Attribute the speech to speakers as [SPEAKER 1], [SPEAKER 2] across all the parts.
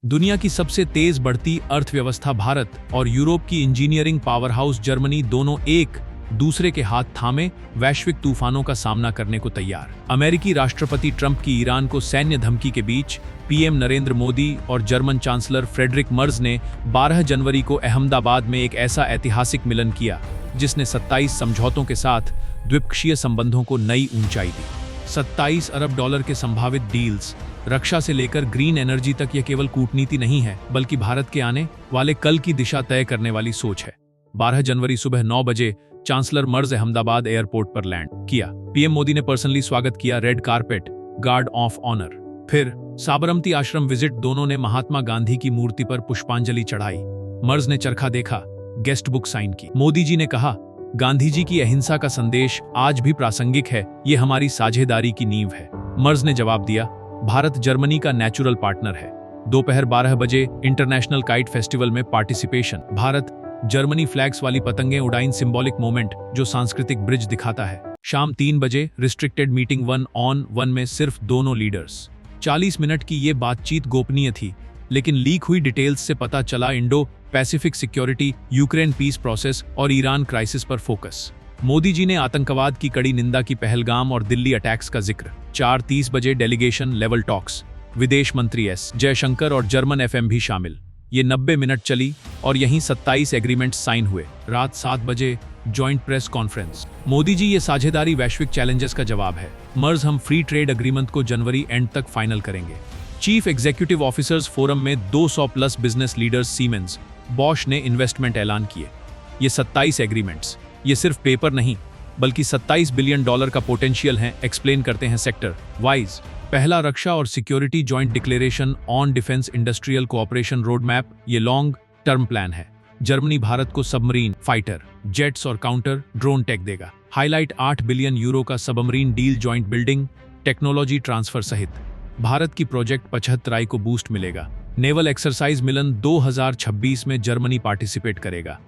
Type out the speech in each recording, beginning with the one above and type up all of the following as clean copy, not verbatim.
[SPEAKER 1] दुनिया की सबसे तेज बढ़ती अर्थव्यवस्था भारत और यूरोप की इंजीनियरिंग पावरहाउस जर्मनी दोनों एक दूसरे के हाथ थामे वैश्विक तूफानों का सामना करने को तैयार। अमेरिकी राष्ट्रपति ट्रंप की ईरान को सैन्य धमकी के बीच पीएम नरेंद्र मोदी और जर्मन चांसलर फ्रेडरिक मर्ज ने 12 जनवरी को अहमदाबाद में एक ऐसा ऐतिहासिक मिलन किया जिसने 27 समझौतों के साथ द्विपक्षीय संबंधों को नई ऊंचाई दी। 27 अरब डॉलर के संभावित डील्स, रक्षा से लेकर ग्रीन एनर्जी तक यह केवल कूटनीति नहीं है बल्कि भारत के आने वाले कल की दिशा तय करने वाली सोच है। 12 जनवरी सुबह 9 बजे चांसलर मर्ज अहमदाबाद एयरपोर्ट पर लैंड किया। पीएम मोदी ने पर्सनली स्वागत किया, red carpet, guard of honour. फिर साबरमती आश्रम विजिट, दोनों ने महात्मा गांधी की मूर्ति पर पुष्पांजलि चढ़ाई। मर्ज ने चरखा देखा, गेस्ट बुक साइन की। मोदी जी ने कहा, गांधी जी की अहिंसा का संदेश आज भी प्रासंगिक है, ये हमारी साझेदारी की नींव है। मर्ज ने जवाब दिया, भारत जर्मनी का नेचुरल पार्टनर है। दोपहर 12 बजे इंटरनेशनल काइट फेस्टिवल में पार्टिसिपेशन, भारत जर्मनी फ्लैग्स वाली पतंगें उड़ाइन, सिंबॉलिक मोमेंट जो सांस्कृतिक ब्रिज दिखाता है। शाम 3 बजे रिस्ट्रिक्टेड मीटिंग 1-on-1 में सिर्फ दोनों लीडर्स। 40 मिनट की ये बातचीत गोपनीय थी, लेकिन लीक हुई डिटेल्स से पता चला Indo Pacific security, Ukraine peace process और ईरान क्राइसिस पर फोकस। मोदी जी ने आतंकवाद की कड़ी निंदा की, पहलगाम और दिल्ली अटैक्स का जिक्र। 4:30 बजे डेलीगेशन लेवल टॉक्स, विदेश मंत्री एस जयशंकर और जर्मन एफएम भी शामिल। ये 90 मिनट चली और यहीं 27 एग्रीमेंट्स साइन हुए। रात 7 बजे joint press conference, Modi ji, ये साझेदारी वैश्विक चैलेंजेस का जवाब है। मर्ज, हम फ्री ट्रेड एग्रीमेंट को जनवरी एंड तक फाइनल करेंगे। चीफ एग्जीक्यूटिव ऑफिसर्स फोरम में 200+ बिजनेस लीडर्स, सीमेंस, बॉश ने इन्वेस्टमेंट ऐलान किए। ये 27 एग्रीमेंट्स, ये सिर्फ पेपर नहीं बल्कि $27 बिलियन का पोटेंशियल है, एक्सप्लेन करते हैं सेक्टर वाइज। पहला, रक्षा और security joint declaration on defence industrial cooperation road map, ये लॉन्ग टर्म प्लान है। जर्मनी भारत को सबमरीन, फाइटर जेट्स और काउंटर ड्रोन टेक देगा। हाईलाइट, €8 बिलियन का submarine deal, joint building, technology transfer सहित भारत की प्रोजेक्ट 75 को बूस्ट मिलेगा। नेवल एक्सरसाइज मिलन 2026 में जर्मनी पार्टिसिपेट करेगा।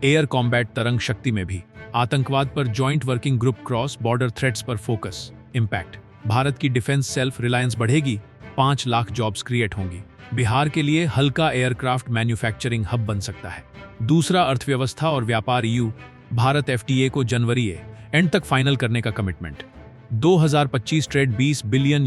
[SPEAKER 1] एयर कॉम्बैट तरंग शक्ति में भी आतंकवाद पर joint working group, cross border threats पर फोकस। इम्पैक्ट, भारत की डिफेंस सेल्फ रिलायंस बढ़ेगी, 5 लाख जॉब्स क्रिएट होंगी। बिहार के लिए हल्का एयरक्राफ्ट मैन्युफैक्चरिंग हब बन सकता है। दूसरा, अर्थव्यवस्था और व्यापार, ईयू भारत एफटीए को जनवरी एंड तक फाइनल करने का कमिटमेंट। 2025 ट्रेड €20 बिलियन,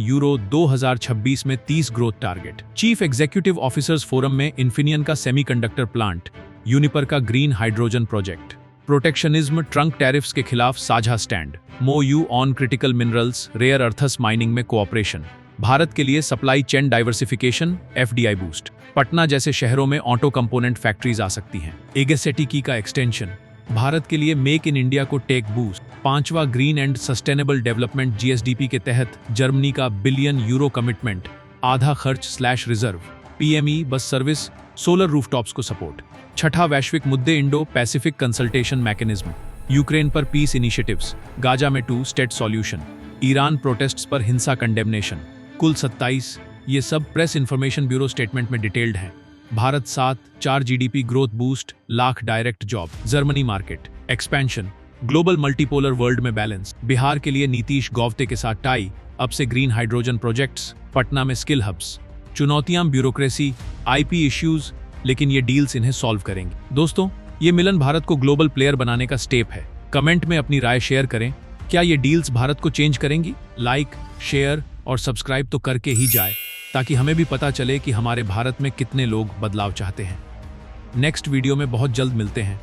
[SPEAKER 1] 2026 में 30 growth target. Chief executive officers forum में इन्फिनियन का सेमीकंडक्टर प्लांट, यूनिपर का green hydrogen project. Protectionism, Trump tariffs के खिलाफ साझा stand. MoU on critical minerals, rare earths mining में कोऑपरेशन। भारत के लिए supply chain diversification, FDI boost. Patna जैसे शहरों में ऑटो कंपोनेंट फैक्ट्रीज आ सकती हैं। एगेसेटी का एक्सटेंशन, भारत के लिए मेक इन इंडिया को टेक बूस्ट। 5वां, green and sustainable development GSDP के तहत जर्मनी का €1 बिलियन कमिटमेंट, आधा खर्च / reserve. PME bus service, solar rooftops को सपोर्ट। छठा, वैश्विक मुद्दे, Indo Pacific consultation mechanism, Ukraine पर पीस इनिशिएटिव्स, गाजा में 2 स्टेट सॉल्यूशन, ईरान प्रोटेस्ट्स पर हिंसा कंडेमनेशन। कुल 27, ये सब प्रेस इंफॉर्मेशन ब्यूरो स्टेटमेंट में डिटेल्ड हैं। Bharat 7.4 GDP growth boost, lakh direct job. Germany market expansion, global multipolar world में बैलेंस। बिहार के लिए नीतीश गौवते के साथ टाई, अब से ग्रीन हाइड्रोजन प्रोजेक्ट्स। पटना में स्किल हब्स। चुनौतियां, ब्यूरोक्रेसी, IP इश्यूज, लेकिन ये डील्स इन्हें सॉल्व करेंगे। दोस्तों, ये मिलन भारत को ग्लोबल प्लेयर बनाने का स्टेप है। कमेंट में अपनी राय शेयर करें, क्या ये डील्स भारत को चेंज करेंगी? लाइक, शेयर और सब्सक्राइब तो करके ही जाए, ताकि हमें भी पता चले कि हमारे भारत में कितने लोग बदलाव चाहते हैं। नेक्स्ट वीडियो में बहुत जल्द मिलते हैं।